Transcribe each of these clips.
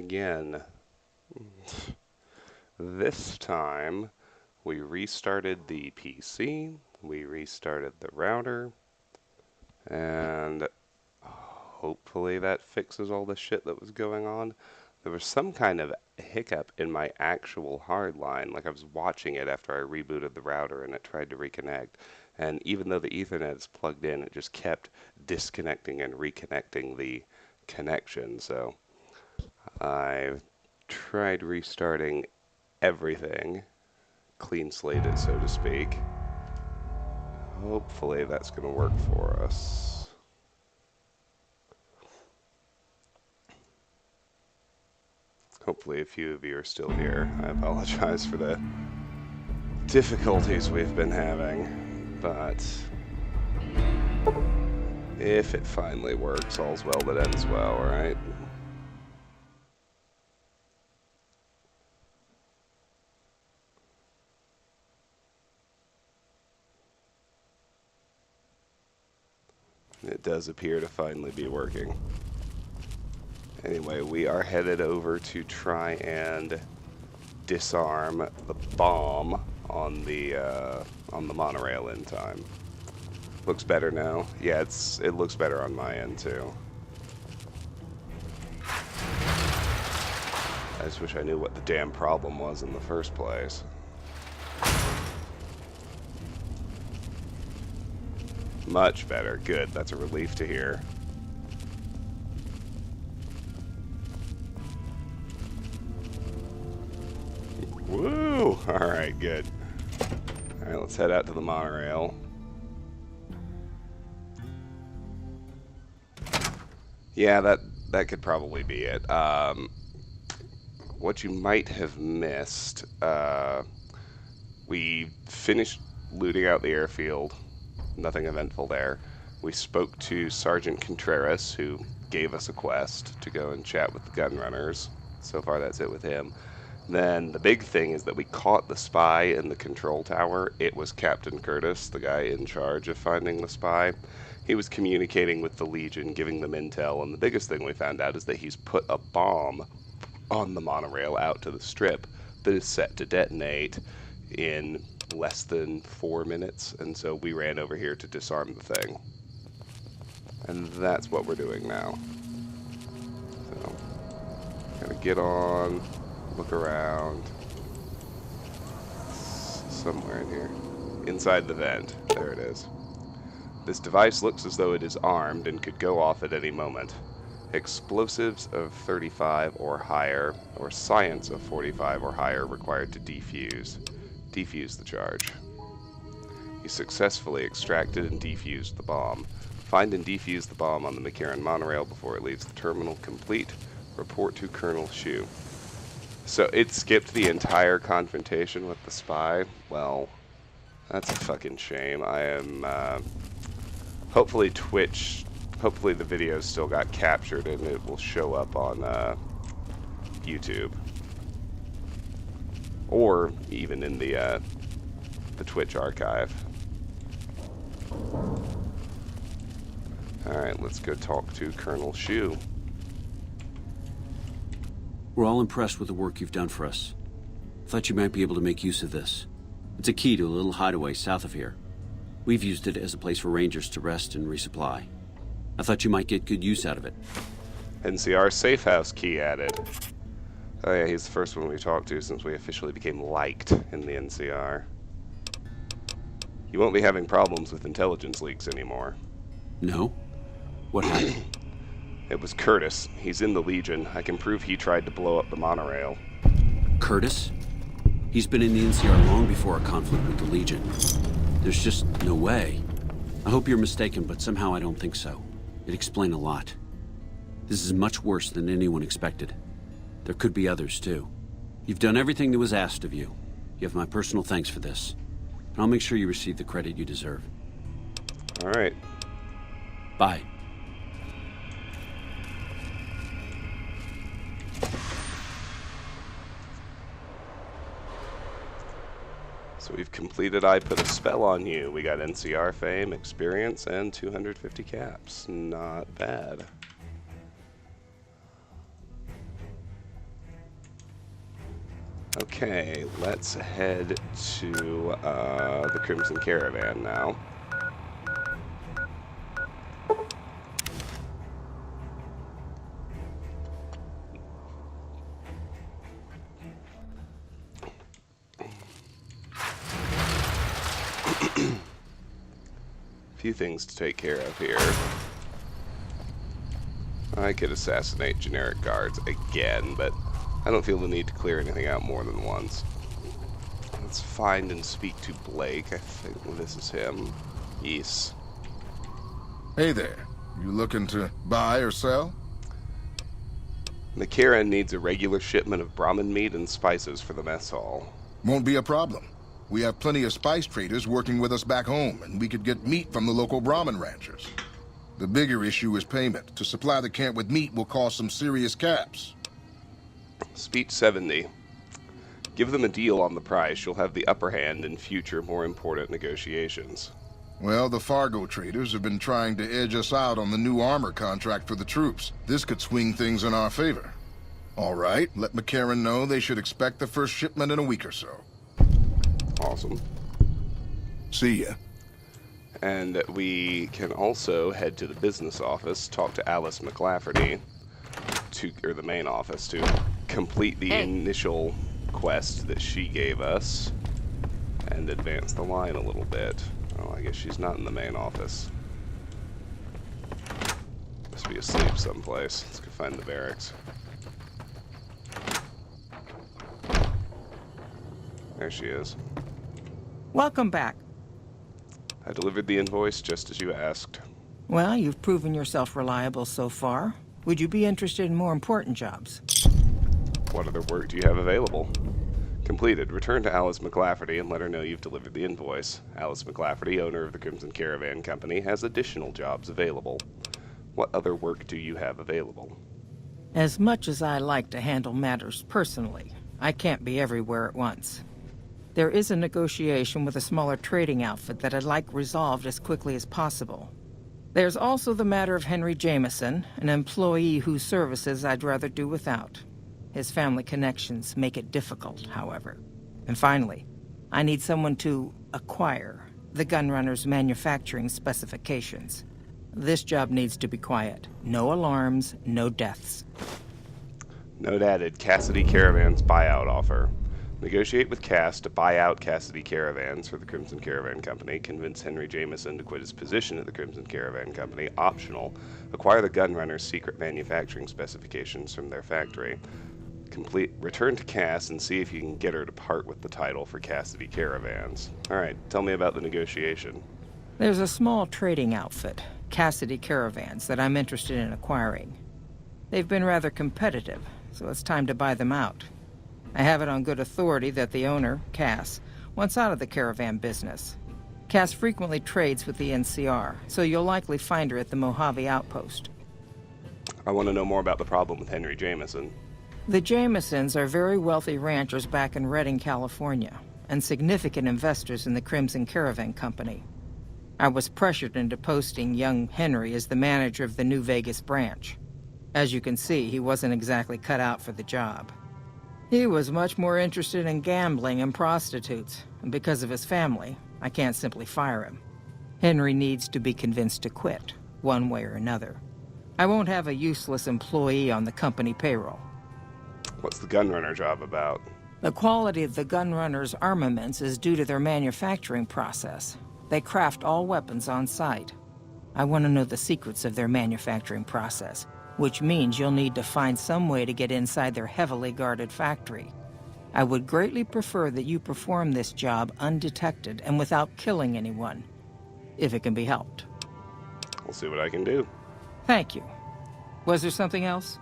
again. This time, we restarted the PC, we restarted the router, and hopefully that fixes all the shit that was going on. There was some kind of hiccup in my actual hard line, like I was watching it after I rebooted the router and it tried to reconnect. And even though the Ethernet is plugged in, it just kept disconnecting and reconnecting the connection. So I tried restarting everything, clean slate it, so to speak. Hopefully that's going to work for us. Hopefully a few of you are still here. I apologize for the difficulties we've been having, but if it finally works, all's well that ends well, right? It does appear to finally be working. Anyway, we are headed over to try and disarm the bomb on the monorail in time. Looks better now. Yeah, it looks better on my end too. I just wish I knew what the damn problem was in the first place. Much better. Good. That's a relief to hear. Woo! Alright, good. Alright, let's head out to the monorail. Yeah, that could probably be it. What you might have missed, we finished looting out the airfield. Nothing eventful there. We spoke to Sergeant Contreras, who gave us a quest to go and chat with the gun runners. So far, that's it with him. Then the big thing is that we caught the spy in the control tower. It was Captain Curtis, the guy in charge of finding the spy. He was communicating with the Legion, giving them intel, and the biggest thing we found out is that he's put a bomb on the monorail out to the strip that is set to detonate in less than 4 minutes, and so we ran over here to disarm the thing. And that's what we're doing now. So, gotta get on, look around. Somewhere in here. Inside the vent. There it is. This device looks as though it is armed and could go off at any moment. Explosives of 35 or higher, or science of 45 or higher required to defuse. Defuse the charge. You successfully extracted and defused the bomb. Find and defuse the bomb on the McCarran monorail before it leaves the terminal complete. Report to Colonel Shu. So it skipped the entire confrontation with the spy. Well, that's a fucking shame. I am, hopefully hopefully the video still got captured and it will show up on YouTube. Or even in the Twitch archive. Alright, let's go talk to Colonel Shu. We're all impressed with the work you've done for us. Thought you might be able to make use of this. It's a key to a little hideaway south of here. We've used it as a place for rangers to rest and resupply. I thought you might get good use out of it. NCR safe house key added. Oh yeah, he's the first one we talked to since we officially became liked in the NCR. You won't be having problems with intelligence leaks anymore. No? What happened? It was Curtis. He's in the Legion. I can prove he tried to blow up the monorail. Curtis? He's been in the NCR long before our conflict with the Legion. There's just no way. I hope you're mistaken, but somehow I don't think so. It'd explain a lot. This is much worse than anyone expected. There could be others, too. You've done everything that was asked of you. You have my personal thanks for this. And I'll make sure you receive the credit you deserve. All right. Bye. So we've completed I Put a Spell on You. We got NCR fame, experience, and 250 caps. Not bad. Okay, let's head to the Crimson Caravan now. Few things to take care of here. I could assassinate generic guards again, but I don't feel the need to clear anything out more than once. Let's find and speak to Blake. I think this is him. Yes. Hey there. You looking to buy or sell? McCarran needs a regular shipment of Brahmin meat and spices for the mess hall. Won't be a problem. We have plenty of spice traders working with us back home, and we could get meat from the local Brahmin ranchers. The bigger issue is payment. To supply the camp with meat will cost some serious caps. Speech 70. Give them a deal on the price. You'll have the upper hand in future, more important negotiations. Well, the Fargo traders have been trying to edge us out on the new armor contract for the troops. This could swing things in our favor. All right, let McCarran know they should expect the first shipment in a week or so. Awesome. See ya. And we can also head to the business office, talk to Alice McLafferty, or the main office, to complete the initial quest that she gave us and advance the line a little bit. Oh, I guess she's not in the main office. Must be asleep someplace. Let's go find the barracks. There she is. Welcome back. I delivered the invoice just as you asked. Well, you've proven yourself reliable so far. Would you be interested in more important jobs? What other work do you have available? Completed. Return to Alice McLafferty and let her know you've delivered the invoice. Alice McLafferty, owner of the Crimson Caravan Company, has additional jobs available. What other work do you have available? As much as I like to handle matters personally, I can't be everywhere at once. There is a negotiation with a smaller trading outfit that I'd like resolved as quickly as possible. There's also the matter of Henry Jameson, an employee whose services I'd rather do without. His family connections make it difficult, however. And finally, I need someone to acquire the Gunrunner's manufacturing specifications. This job needs to be quiet. No alarms, no deaths. Note added, Cassidy Caravan's buyout offer. Negotiate with Cass to buy out Cassidy Caravans for the Crimson Caravan Company. Convince Henry Jameson to quit his position at the Crimson Caravan Company. Optional. Acquire the Gunrunner's secret manufacturing specifications from their factory. Return to Cass and see if you can get her to part with the title for Cassidy Caravans. Alright, tell me about the negotiation. There's a small trading outfit, Cassidy Caravans, that I'm interested in acquiring. They've been rather competitive, so it's time to buy them out. I have it on good authority that the owner, Cass, wants out of the caravan business. Cass frequently trades with the NCR, so you'll likely find her at the Mojave outpost. I want to know more about the problem with Henry Jameson. The Jamesons are very wealthy ranchers back in Redding, California, and significant investors in the Crimson Caravan Company. I was pressured into posting young Henry as the manager of the New Vegas branch. As you can see, he wasn't exactly cut out for the job. He was much more interested in gambling and prostitutes, and because of his family, I can't simply fire him. Henry needs to be convinced to quit, one way or another. I won't have a useless employee on the company payroll. What's the Gunrunner job about? The quality of the Gunrunner's armaments is due to their manufacturing process. They craft all weapons on site. I want to know the secrets of their manufacturing process, which means you'll need to find some way to get inside their heavily guarded factory. I would greatly prefer that you perform this job undetected and without killing anyone, if it can be helped. I'll see what I can do. Thank you. Was there something else?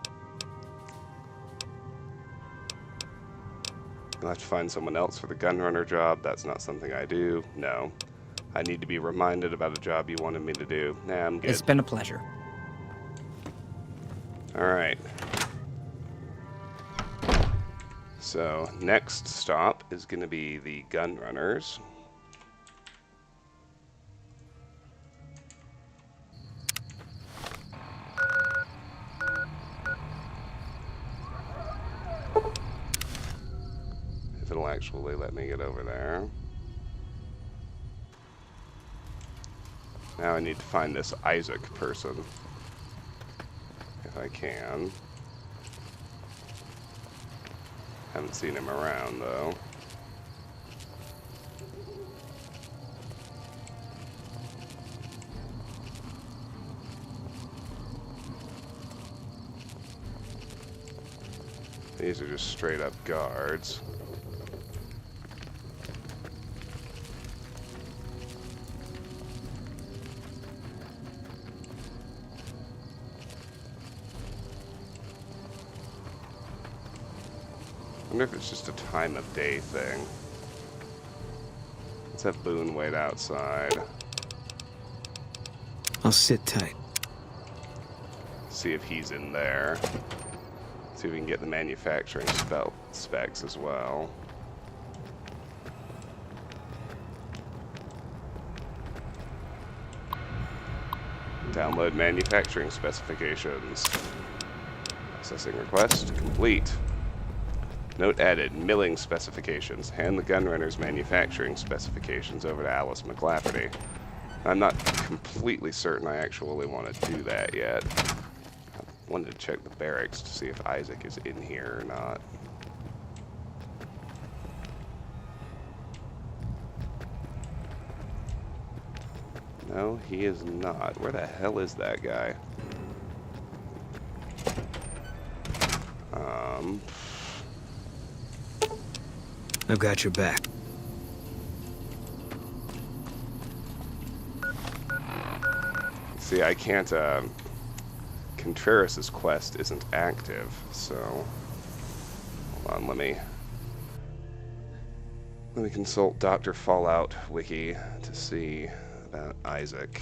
You'll have to find someone else for the Gunrunner job. That's not something I do. No. I need to be reminded about a job you wanted me to do. Nah, I'm good. It's been a pleasure. Alright. So, next stop is going to be the Gunrunners. if it'll actually let me get over there. Now I need to find this Isaac person, if I can. Haven't seen him around, though. These are just straight up guards. I wonder if it's just a time of day thing. Let's have Boone wait outside. I'll sit tight. See if he's in there. See if we can get the manufacturing specs as well. Download manufacturing specifications. Processing request complete. Note added, milling specifications. Hand the gunrunner's manufacturing specifications over to Alice McClafferty. I'm not completely certain I actually want to do that yet. I wanted to check the barracks to see if Isaac is in here or not. No, he is not. Where the hell is that guy? I've got your back. See, I can't, Contreras' quest isn't active, so... Hold on, let me consult Dr. Fallout Wiki to see about Isaac.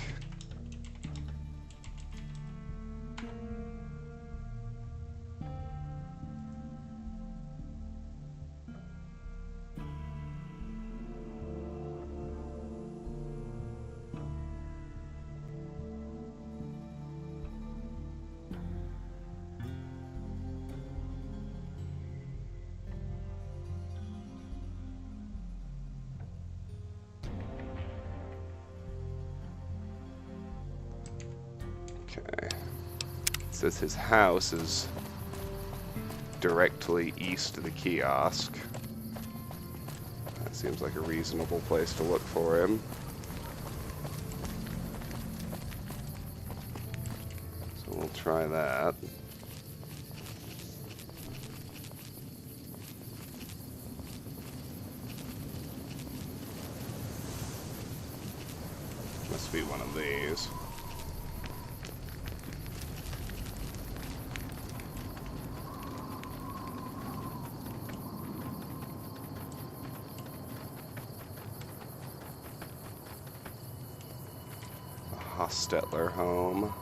Okay. It says his house is directly east of the kiosk. That seems like a reasonable place to look for him. So we'll try that. Must be one of these. Hostetler home.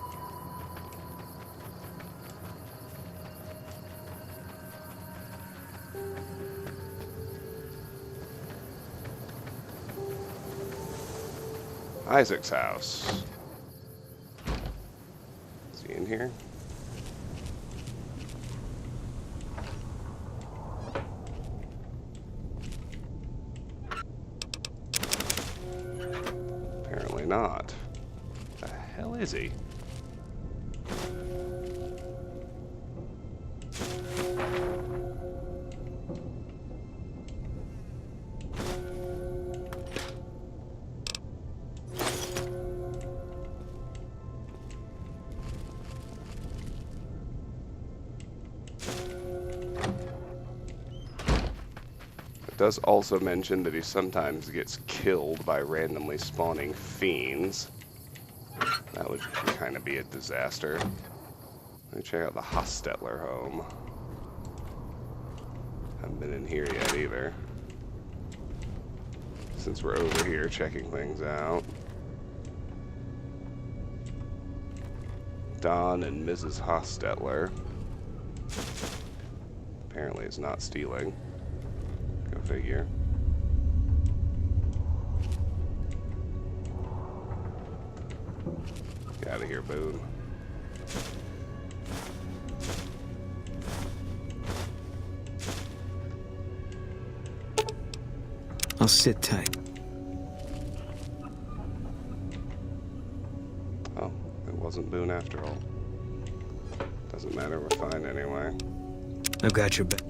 Isaac's house. Is he in here? Apparently not. The hell is he? It does also mention that he sometimes gets killed by randomly spawning fiends. That would kind of be a disaster. Let me check out the Hostetler home. Haven't been in here yet either. Since we're over here checking things out. Don and Mrs. Hostetler. Apparently it's not stealing. Go figure. Get out of here, Boone. I'll sit tight. Oh, it wasn't Boone after all. Doesn't matter, we're fine anyway. I've got your back.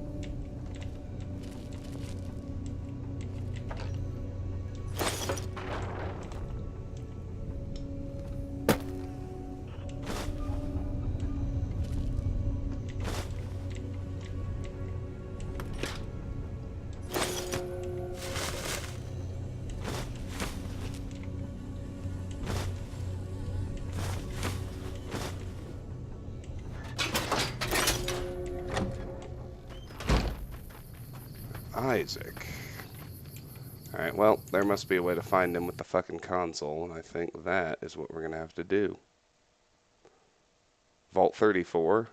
Isaac. Alright, well, there must be a way to find him with the fucking console, and I think that is what we're gonna have to do. Vault 34.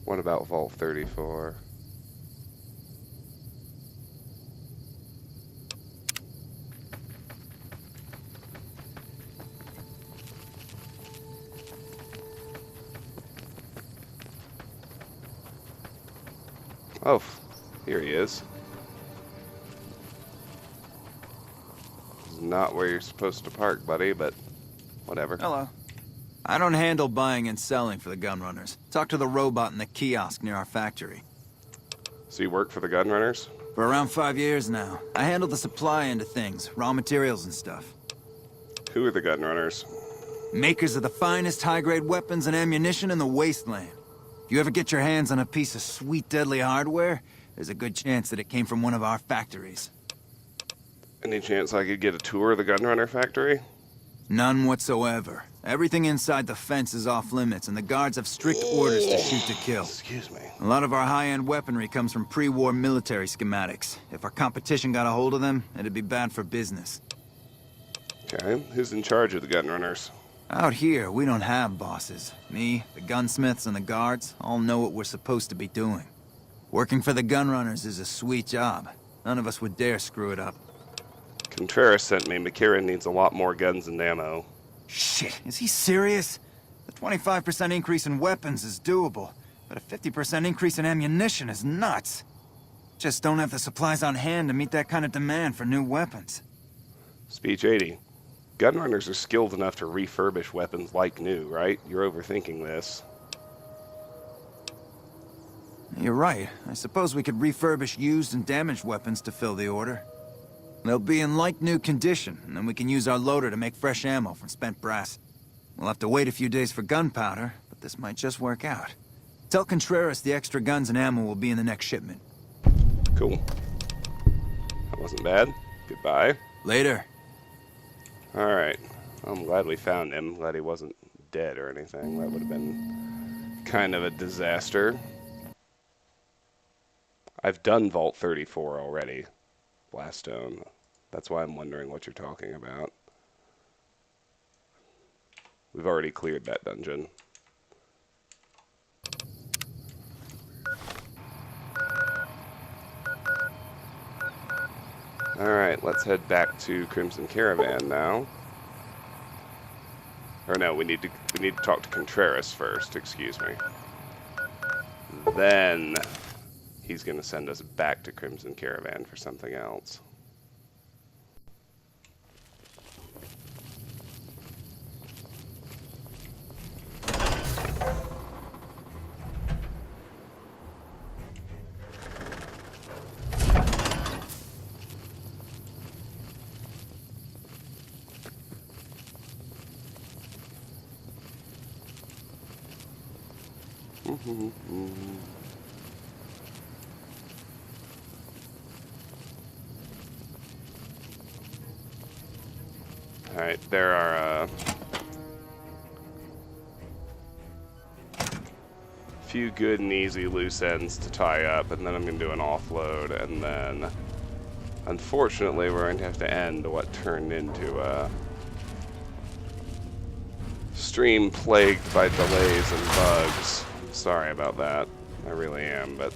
What about Vault 34? Oh, here he is. This is not where you're supposed to park, buddy, but whatever. Hello. I don't handle buying and selling for the gunrunners. Talk to the robot in the kiosk near our factory. So you work for the gunrunners? For around 5 years now. I handle the supply end of things, raw materials and stuff. Who are the gunrunners? Makers of the finest high-grade weapons and ammunition in the wasteland. If you ever get your hands on a piece of sweet, deadly hardware, there's a good chance that it came from one of our factories. Any chance I could get a tour of the gunrunner factory? None whatsoever. Everything inside the fence is off limits, and the guards have strict orders to shoot to kill. Excuse me. A lot of our high-end weaponry comes from pre-war military schematics. If our competition got a hold of them, it'd be bad for business. Okay, who's in charge of the gunrunners? Out here, we don't have bosses. Me, the gunsmiths, and the guards all know what we're supposed to be doing. Working for the gunrunners is a sweet job. None of us would dare screw it up. Contreras sent me. McCarran needs a lot more guns and ammo. Shit, is he serious? The 25% increase in weapons is doable, but a 50% increase in ammunition is nuts. Just don't have the supplies on hand to meet that kind of demand for new weapons. Speech 80. Gunrunners are skilled enough to refurbish weapons like new, right? You're overthinking this. You're right. I suppose we could refurbish used and damaged weapons to fill the order. They'll be in like-new condition, and then we can use our loader to make fresh ammo from spent brass. We'll have to wait a few days for gunpowder, but this might just work out. Tell Contreras the extra guns and ammo will be in the next shipment. Cool. That wasn't bad. Goodbye. Later. Alright. I'm glad we found him. Glad he wasn't dead or anything. That would have been kind of a disaster. I've done Vault 34 already. Blastone. That's why I'm wondering what you're talking about. We've already cleared that dungeon. Alright, let's head back to Crimson Caravan now. Or no, we need to talk to Contreras first, excuse me. Then he's gonna send us back to Crimson Caravan for something else. Alright, there are a few good and easy loose ends to tie up, and then I'm going to do an offload, and then unfortunately we're going to have to end what turned into a stream plagued by delays and bugs. I'm sorry about that, I really am, but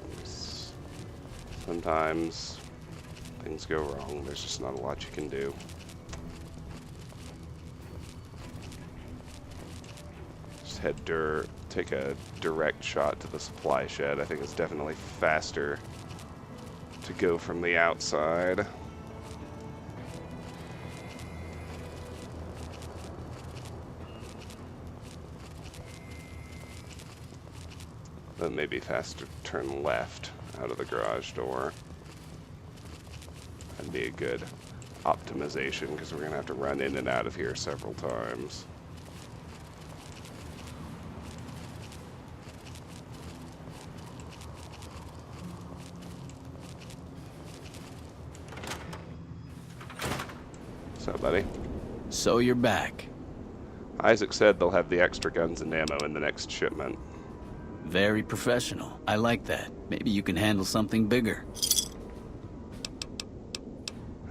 sometimes things go wrong. There's just not a lot you can do. just take a direct shot to the supply shed. I think it's definitely faster to go from the outside. Then maybe faster to turn left out of the garage door. That'd be a good optimization because we're going to have to run in and out of here several times. What's up, buddy? So you're back. Isaac said they'll have the extra guns and ammo in the next shipment. Very professional. I like that. Maybe you can handle something bigger.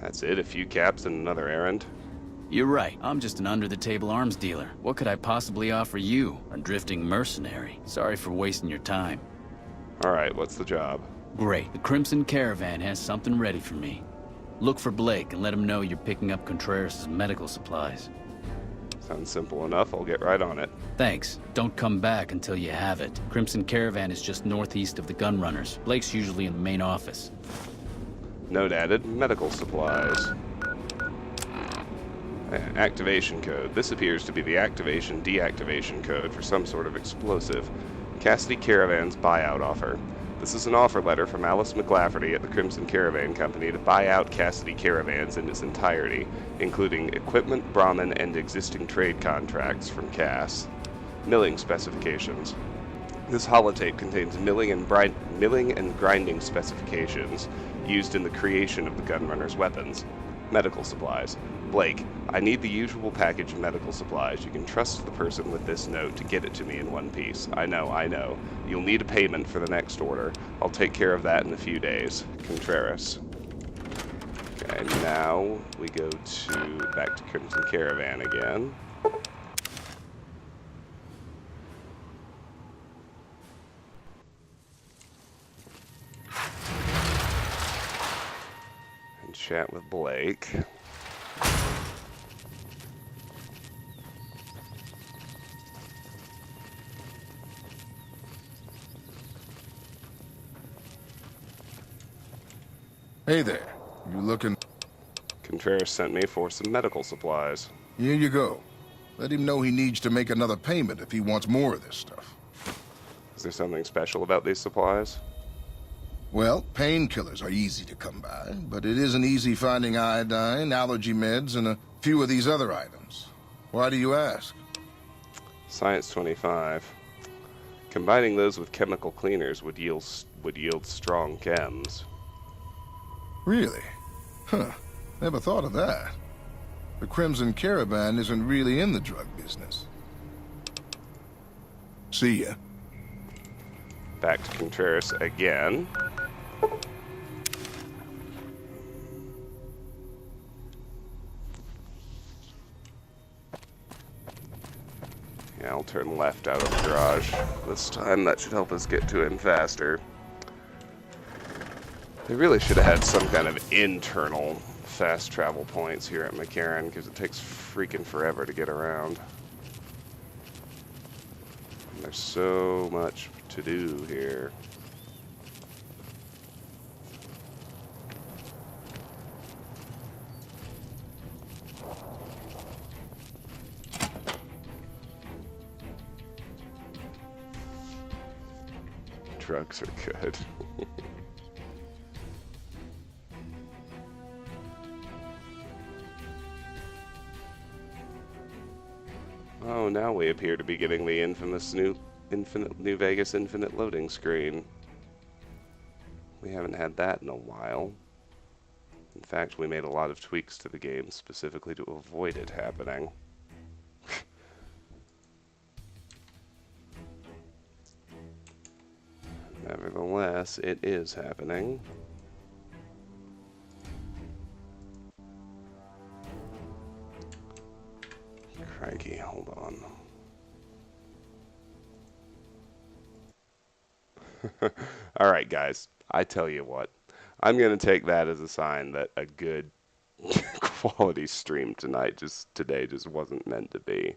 That's it? A few caps and another errand? You're right. I'm just an under-the-table arms dealer. What could I possibly offer you? A drifting mercenary. Sorry for wasting your time. Alright, what's the job? Great. The Crimson Caravan has something ready for me. Look for Blake and let him know you're picking up Contreras' medical supplies. Sounds simple enough. I'll get right on it. Thanks. Don't come back until you have it. Crimson Caravan is just northeast of the Gunrunners. Blake's usually in the main office. Note added, medical supplies. Activation code. This appears to be the activation-deactivation code for some sort of explosive. Cassidy Caravan's buyout offer. This is an offer letter from Alice McLafferty at the Crimson Caravan Company to buy out Cassidy Caravans in its entirety, including equipment, Brahmin, and existing trade contracts from Cass. Milling specifications. This holotape contains milling and grinding specifications used in the creation of the Gunrunner's weapons. Medical supplies. Blake, I need the usual package of medical supplies. You can trust the person with this note to get it to me in one piece. I know. You'll need a payment for the next order. I'll take care of that in a few days. Contreras. Okay, now we go back to Crimson Caravan again. And chat with Blake. Hey there. You looking... Contreras sent me for some medical supplies. Here you go. Let him know he needs to make another payment if he wants more of this stuff. Is there something special about these supplies? Well, painkillers are easy to come by, but it isn't easy finding iodine, allergy meds, and a few of these other items. Why do you ask? Science 25. Combining those with chemical cleaners would yield strong chems. Really? Huh. Never thought of that. The Crimson Caravan isn't really in the drug business. See ya. Back to Contreras again. Yeah, I'll turn left out of the garage. This time that should help us get to him faster. They really should have had some kind of internal fast travel points here at McCarran, because it takes freaking forever to get around. And there's so much to do here. Drugs are good. Oh, now we appear to be getting the infamous New Vegas infinite loading screen. We haven't had that in a while. In fact, we made a lot of tweaks to the game specifically to avoid it happening. Nevertheless, it is happening. Crikey, hold on. Alright guys, I tell you what. I'm going to take that as a sign that a good quality stream tonight. Today just wasn't meant to be.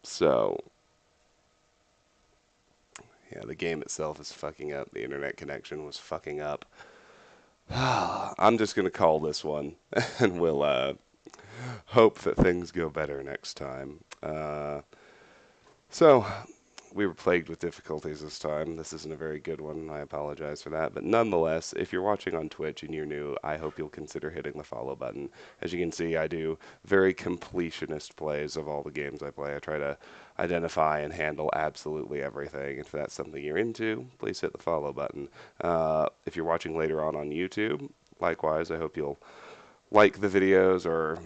So yeah, the game itself is fucking up. The internet connection was fucking up. I'm just gonna call this one, and we'll hope that things go better next time. So, we were plagued with difficulties this time. This isn't a very good one. I apologize for that. But nonetheless, if you're watching on Twitch and you're new, I hope you'll consider hitting the follow button. As you can see, I do very completionist plays of all the games I play. I try to identify and handle absolutely everything. If that's something you're into, please hit the follow button. If you're watching later on YouTube, likewise, I hope you'll like the videos, or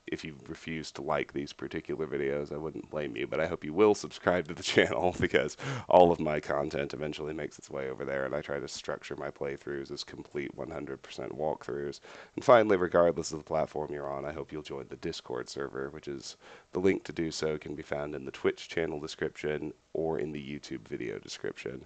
if you refuse to like these particular videos, I wouldn't blame you, but I hope you will subscribe to the channel, because all of my content eventually makes its way over there, and I try to structure my playthroughs as complete 100% walkthroughs. And finally, regardless of the platform you're on, I hope you'll join the Discord server, which is the link to do so can be found in the Twitch channel description or in the YouTube video description.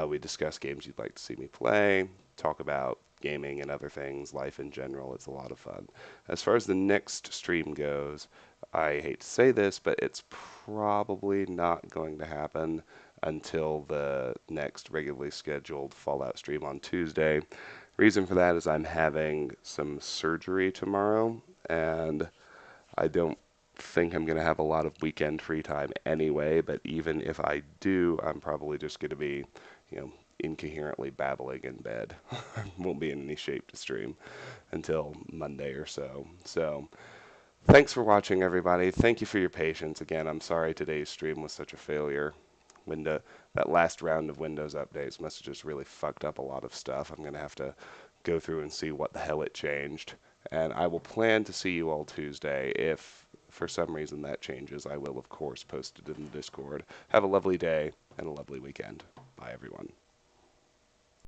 We discuss games you'd like to see me play, talk about gaming and other things, life in general. It's a lot of fun. As far as the next stream goes, I hate to say this, but it's probably not going to happen until the next regularly scheduled Fallout stream on Tuesday. Reason for that is I'm having some surgery tomorrow, and I don't think I'm going to have a lot of weekend free time anyway, but even if I do, I'm probably just going to be, incoherently babbling in bed. Won't be in any shape to stream until Monday or so. So, thanks for watching, everybody. Thank you for your patience. Again, I'm sorry today's stream was such a failure. That last round of Windows updates must have just really fucked up a lot of stuff. I'm going to have to go through and see what the hell it changed. And I will plan to see you all Tuesday. If for some reason that changes, I will, of course, post it in the Discord. Have a lovely day and a lovely weekend. Bye, everyone.